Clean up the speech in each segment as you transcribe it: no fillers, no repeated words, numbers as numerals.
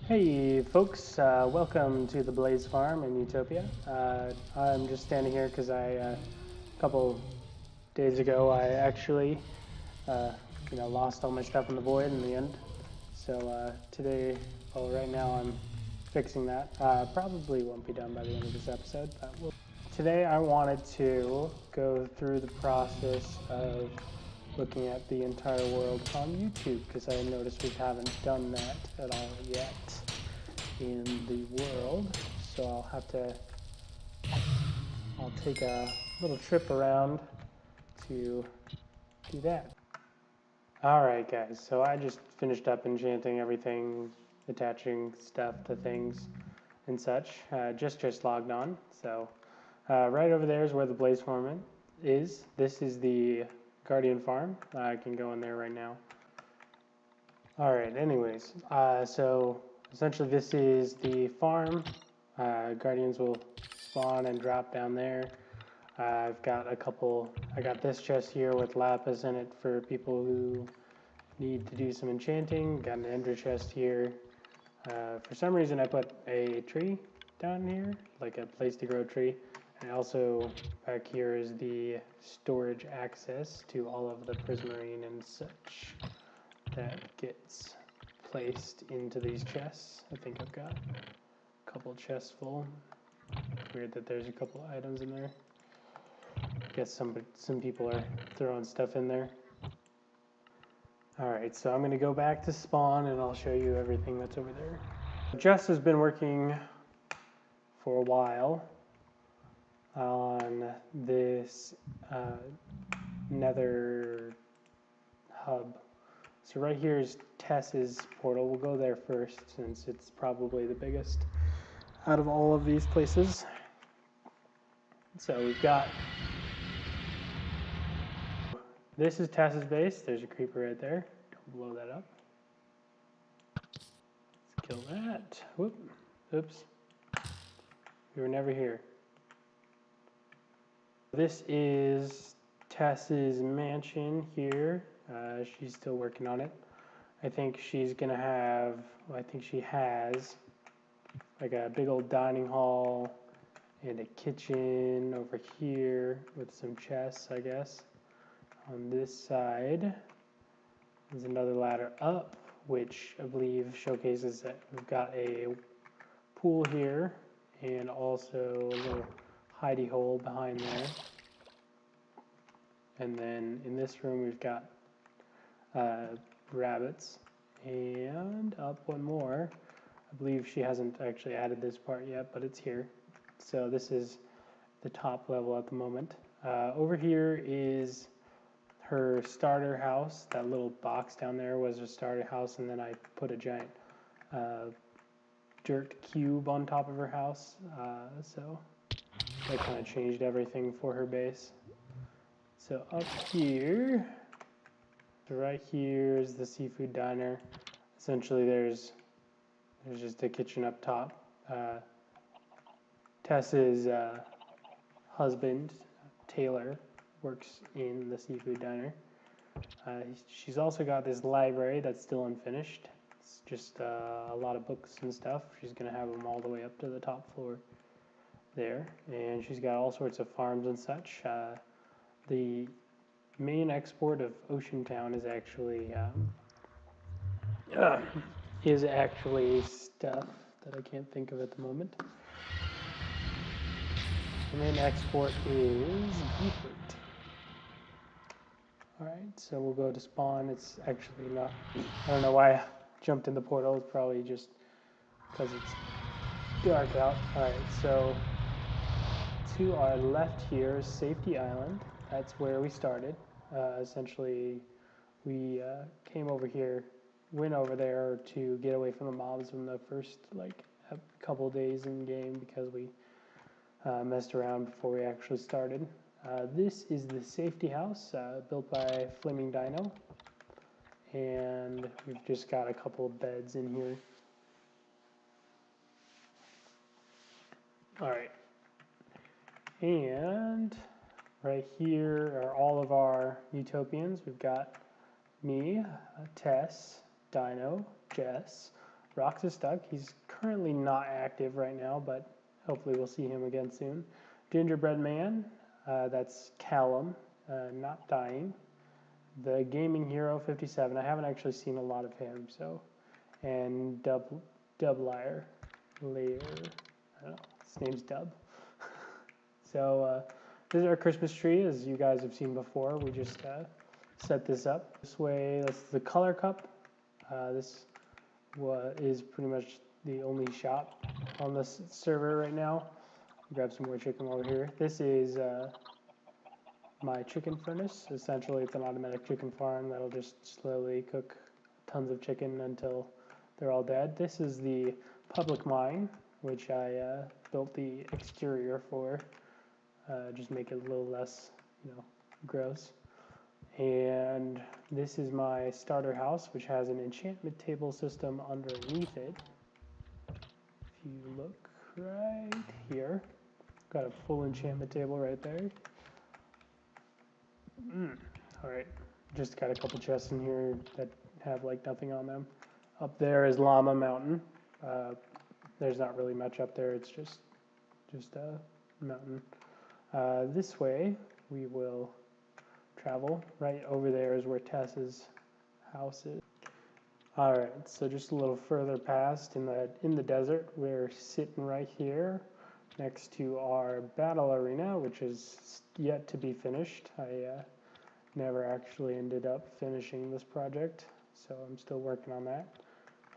Hey folks, welcome to the Blaze Farm in Utopia. I'm just standing here because a couple days ago I actually uh, lost all my stuff in the void in the end. So today, well right now I'm fixing that. Probably won't be done by the end of this episode, but today I wanted to go through the process of looking at the entire world on YouTube because I noticed we haven't done that at all yet in the world. So I'll take a little trip around to do that. Alright guys, so I just finished up enchanting everything, attaching stuff to things and such. Just logged on. So right over there is where the Blaze Farm is. This is the Guardian Farm. I can go in there right now. Alright, anyways, so essentially this is the farm. Guardians will spawn and drop down there. I got this chest here with lapis in it for people who need to do some enchanting. Got an ender chest here. For some reason I put a tree down here, like a place to grow a tree. And also back here is the storage access to all of the prismarine and such that gets placed into these chests. I think I've got a couple chests full. Weird that there's a couple items in there. Guess some people are throwing stuff in there. Alright, so I'm going to go back to spawn and I'll show you everything that's over there. Jess has been working for a while on this nether hub. So right here is Tess's portal. We'll go there first since it's probably the biggest out of all of these places. So we've got, this is Tess's base. There's a creeper right there. Don't blow that up. Let's kill that. Whoop. Oops. We were never here. This is Tess's mansion here. She's still working on it. I think she's gonna have, well, I think she has like a big old dining hall and a kitchen over here with some chests, I guess. On this side, there's another ladder up, which I believe showcases that we've got a pool here and also a little hidey hole behind there. And then in this room we've got rabbits, and up one more. I believe she hasn't actually added this part yet, but it's here. So this is the top level at the moment. Over here is her starter house. That little box down there was her starter house, and then I put a giant dirt cube on top of her house. So that kind of changed everything for her base. So up here, so right here is the seafood diner. Essentially there's just a kitchen up top. Tess's husband, Taylor, works in the seafood diner. She's also got this library that's still unfinished. It's just a lot of books and stuff. She's going to have them all the way up to the top floor there. And she's got all sorts of farms and such. The main export of Ocean Town is actually stuff that I can't think of at the moment. The main export is beetroot. Alright, so we'll go to spawn. It's actually not, I don't know why I jumped in the portal. It's probably just because it's dark out. Alright, so to our left here is Safety Island. That's where we started. Essentially, we came over here, went over there to get away from the mobs in the first a couple days in game because we messed around before we actually started. This is the safety house built by Flaming Dino, and we've just got a couple of beds in here. Alright, and right here are all of our Utopians. We've got me, Tess, Dino, Jess, Rox is stuck. He's currently not active right now, but hopefully we'll see him again soon. Gingerbread Man, that's Callum, not dying. The Gaming Hero 57, I haven't actually seen a lot of him, so. And Dublier, Layer, I don't know, his name's Dub. So this is our Christmas tree, as you guys have seen before. We just set this up. This way, that's the color cup. This is pretty much the only shop on this server right now. Grab some more chicken over here. This is my chicken furnace. Essentially, it's an automatic chicken farm that'll just slowly cook tons of chicken until they're all dead. This is the public mine, which I built the exterior for. Just make it a little less, gross. And this is my starter house, which has an enchantment table system underneath it. If you look right here, got a full enchantment table right there. Alright, just got a couple chests in here that have like nothing on them. Up there is Llama Mountain. There's not really much up there, it's just a mountain. This way we will travel. Right over there is where Tess's house is. Alright, so just a little further past in the desert, we're sitting right here next to our battle arena, which is yet to be finished. I never actually ended up finishing this project, so I'm still working on that.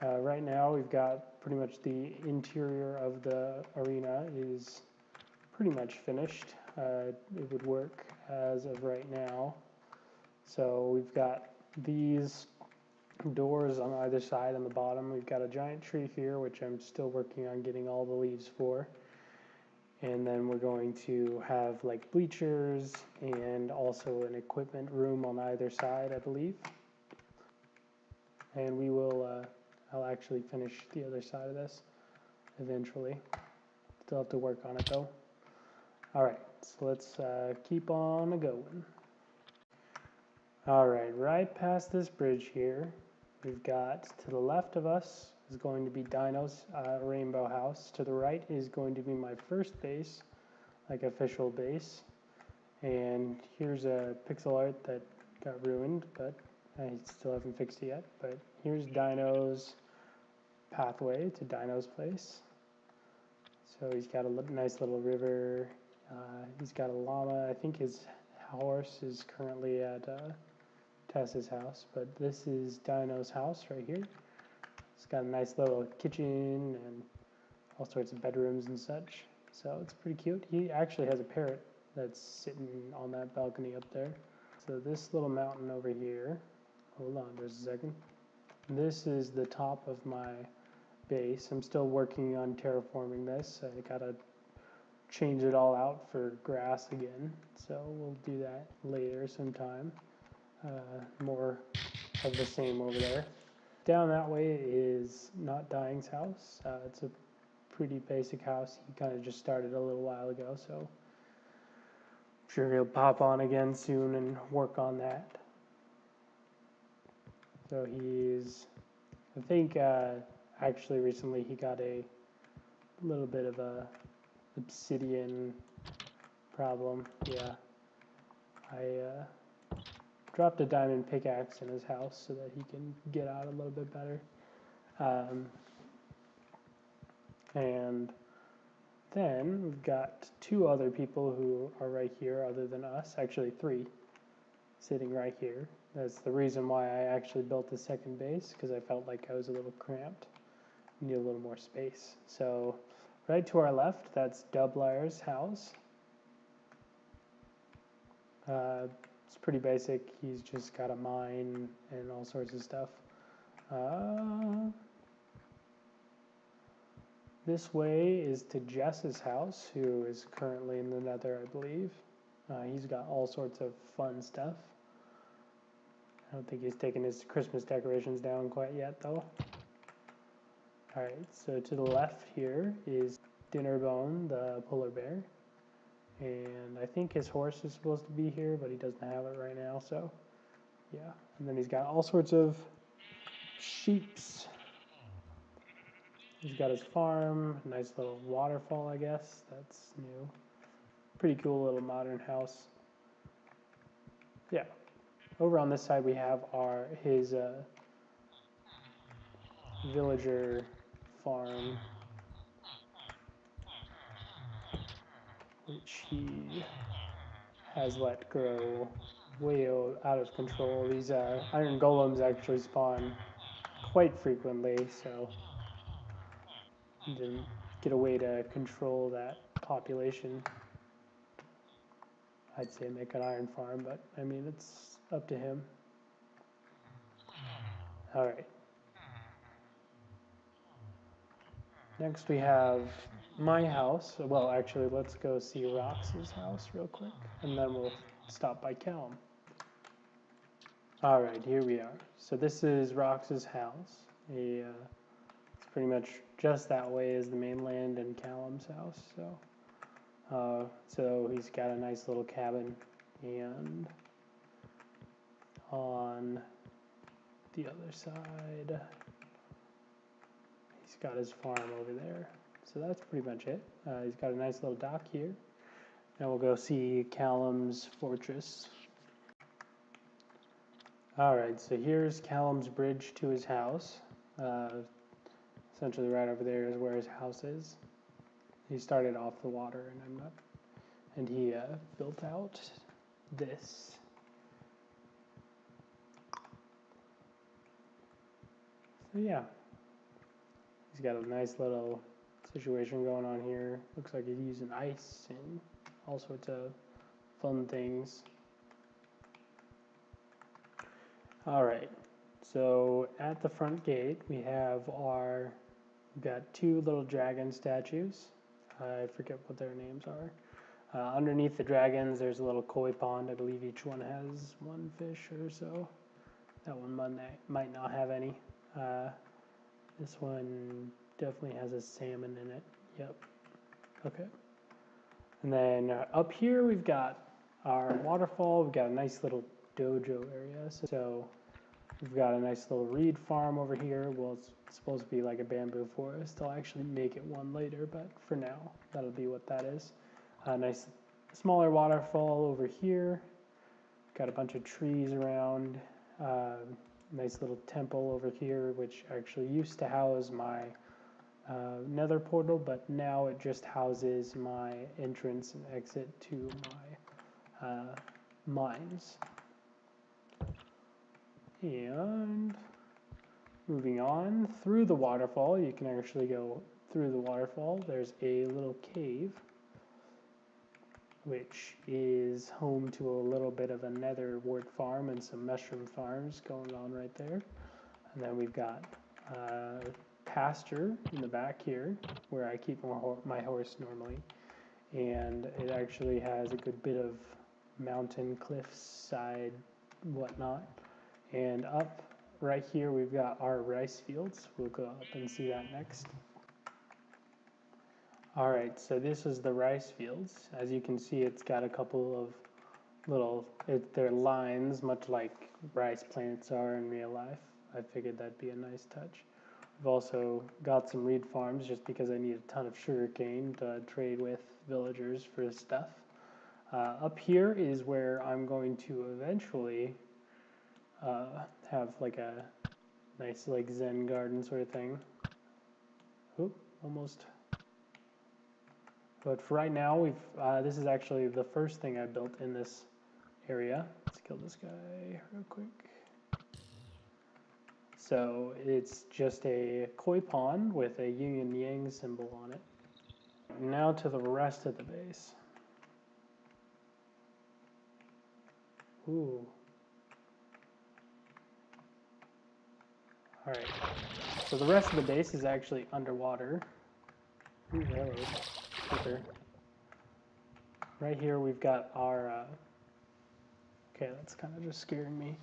Right now we've got pretty much the interior of the arena is pretty much finished. It would work as of right now. So we've got these doors on either side on the bottom. We've got a giant tree here, which I'm still working on getting all the leaves for. And then we're going to have like bleachers and also an equipment room on either side, I believe. And we will, I'll actually finish the other side of this eventually. Still have to work on it though. Alright, so let's keep on going. Alright, right past this bridge here, we've got to the left of us is going to be Dino's rainbow house. To the right is going to be my first base, like official base. And here's a pixel art that got ruined, but I still haven't fixed it yet. But here's Dino's pathway to Dino's place. So he's got a nice little river. He's got a llama. I think his horse is currently at Tess's house, but this is Dino's house right here. It's got a nice little kitchen and all sorts of bedrooms and such. So it's pretty cute. He actually has a parrot that's sitting on that balcony up there. So this little mountain over here, hold on just a second. This is the top of my base. I'm still working on terraforming this. I gotta change it all out for grass again. So we'll do that later sometime. More of the same over there. Down that way is Not Dying's house. It's a pretty basic house. He kind of just started a little while ago, so I'm sure he'll pop on again soon and work on that. So he's, I think actually recently he got a little bit of a obsidian problem. Yeah, I dropped a diamond pickaxe in his house so that he can get out a little bit better. And then we've got two other people who are right here other than us, actually three, sitting right here. That's the reason why I actually built the second base, because I felt like I was a little cramped, need a little more space. So right to our left, that's Dublier's house. It's pretty basic. He's just got a mine and all sorts of stuff. This way is to Jess's house, who is currently in the Nether, I believe. He's got all sorts of fun stuff. I don't think he's taken his Christmas decorations down quite yet, though. Alright, so to the left here is Dinnerbone, the polar bear. And I think his horse is supposed to be here, but he doesn't have it right now, so yeah. And then he's got all sorts of sheeps. He's got his farm, nice little waterfall, I guess. That's new. Pretty cool little modern house. Yeah. Over on this side we have his villager farm, which he has let grow way out of control. These iron golems actually spawn quite frequently, so he didn't get a way to control that population. I'd say make an iron farm, but I mean, it's up to him. All right. Next we have my house. Well, actually, let's go see Rox's house real quick, and then we'll stop by Callum. All right, here we are. So this is Rox's house. It's pretty much just that way as the mainland and Callum's house. So he's got a nice little cabin, and on the other side, he's got his farm over there. So that's pretty much it. He's got a nice little dock here. Now we'll go see Callum's fortress. Alright, so here's Callum's bridge to his house. Essentially right over there is where his house is. He started off the water and he built out this. So yeah, he's got a nice little situation going on here. Looks like he's using ice and all sorts of fun things. All right, so at the front gate we've got two little dragon statues. I forget what their names are. Underneath the dragons there's a little koi pond. I believe each one has one fish or so. That one might not have any. This one definitely has a salmon in it. Yep. Okay. And then up here we've got our waterfall. We've got a nice little dojo area. So we've got a nice little reed farm over here. Well, it's supposed to be like a bamboo forest. I'll actually make it one later, but for now, that'll be what that is. A nice smaller waterfall over here. Got a bunch of trees around. Nice little temple over here, which actually used to house my nether portal, but now it just houses my entrance and exit to my mines. And moving on through the waterfall, you can actually go through the waterfall. There's a little cave, which is home to a little bit of a nether wart farm and some mushroom farms going on right there. And then we've got pasture in the back here, where I keep my horse normally. And it actually has a good bit of mountain, cliffside, whatnot. And up right here we've got our rice fields. We'll go up and see that next. Alright, so this is the rice fields. As you can see, it's got a couple of they're lines, much like rice plants are in real life. I figured that'd be a nice touch. I've also got some reed farms just because I need a ton of sugar cane to trade with villagers for stuff. Up here is where I'm going to eventually have like a nice like Zen garden sort of thing. Oop, almost. But for right now, this is actually the first thing I built in this area. Let's kill this guy real quick. So it's just a koi pond with a yin and yang symbol on it. Now to the rest of the base. Ooh. Alright. So the rest of the base is actually underwater. Ooh, hello. Super. Right here we've got our okay, that's kind of just scaring me.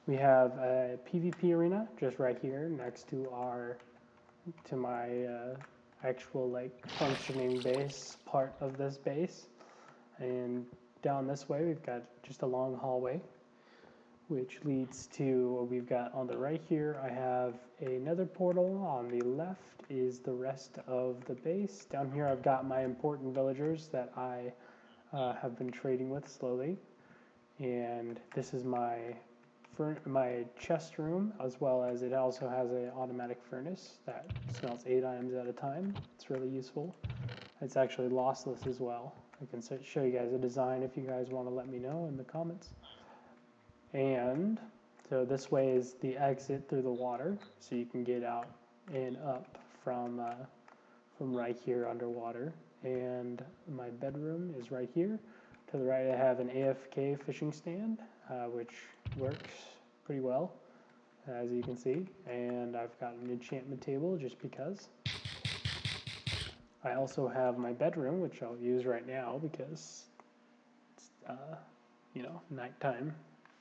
We have a PvP arena just right here next to my actual like functioning base part of this base. And down this way we've got just a long hallway which leads to what we've got on the right here. I have another portal. On the left is the rest of the base. Down here I've got my important villagers that I have been trading with slowly. And this is my chest room, as well as it also has an automatic furnace that smelts 8 items at a time. It's really useful. It's actually lossless as well. I can show you guys a design if you guys want to let me know in the comments. And so this way is the exit through the water, so you can get out and up from right here underwater. And my bedroom is right here. To the right I have an AFK fishing stand, which works pretty well, as you can see. And I've got an enchantment table just because. I also have my bedroom, which I'll use right now because it's, nighttime.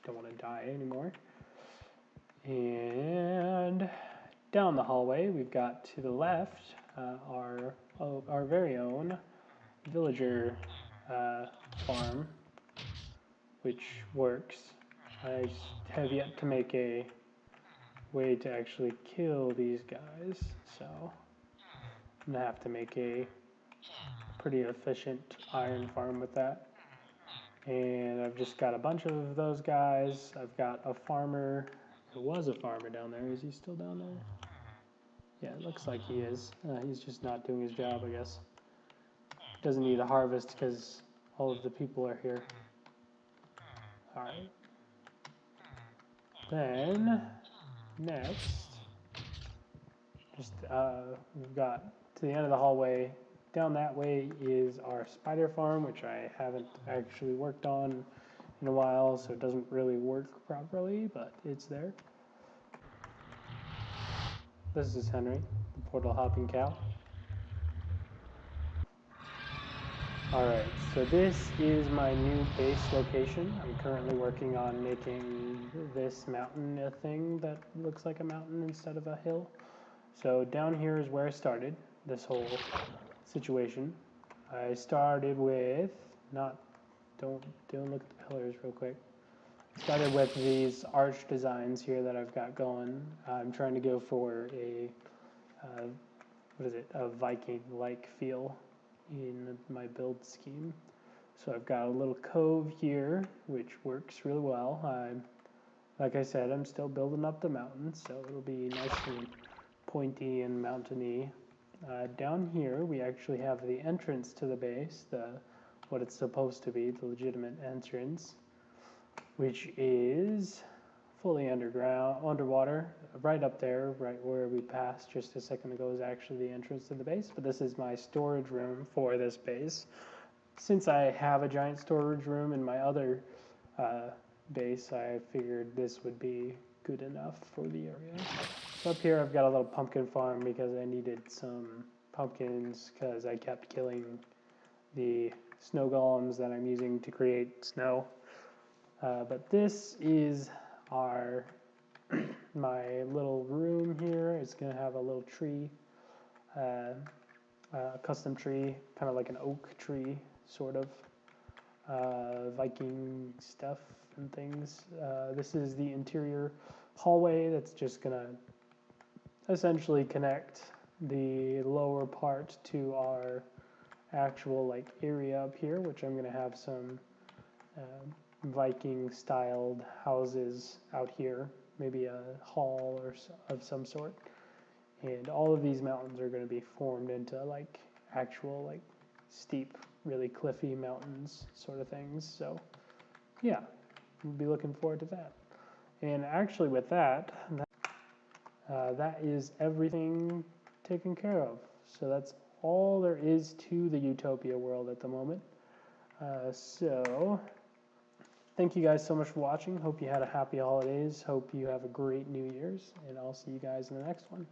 Don't want to die anymore. And down the hallway, we've got to the left our very own villager farm, which works. I have yet to make a way to actually kill these guys, so I'm gonna have to make a pretty efficient iron farm with that. And I've just got a bunch of those guys. I've got a farmer. There was a farmer down there. Is he still down there? Yeah, it looks like he is. He's just not doing his job, I guess. Doesn't need a harvest because all of the people are here. Alright. Then, next, just we've got to the end of the hallway. Down that way is our spider farm, which I haven't actually worked on in a while, so it doesn't really work properly, but it's there. This is Henry, the portal hopping cow. Alright, so this is my new base location. I'm currently working on making this mountain a thing that looks like a mountain instead of a hill. So down here is where I started this whole situation. I started with, don't look at the pillars real quick. Started with these arch designs here that I've got going. I'm trying to go for a, a Viking-like feel in my build scheme. So I've got a little cove here, which works really well. Like I said, I'm still building up the mountain, so it'll be nice and pointy and mountainy. Down here, we actually have the entrance to the base, what it's supposed to be, the legitimate entrance, which is fully underwater. Right up there, right where we passed just a second ago, is actually the entrance to the base. But this is my storage room for this base. Since I have a giant storage room in my other base, I figured this would be good enough for the area. So up here I've got a little pumpkin farm because I needed some pumpkins because I kept killing the snow golems that I'm using to create snow. But this is my little room here. It's going to have a little tree, a custom tree, kind of like an oak tree, sort of. Viking stuff and things. This is the interior hallway that's just going to essentially connect the lower part to our actual area up here, which I'm going to have some Viking styled houses out here, maybe a hall of some sort. And all of these mountains are going to be formed into actual steep, really cliffy mountains sort of things. So yeah, we'll be looking forward to that. And actually with that is everything taken care of. So that's all there is to the Youtopia world at the moment. So thank you guys so much for watching. Hope you had a happy holidays. Hope you have a great New Year's, and I'll see you guys in the next one.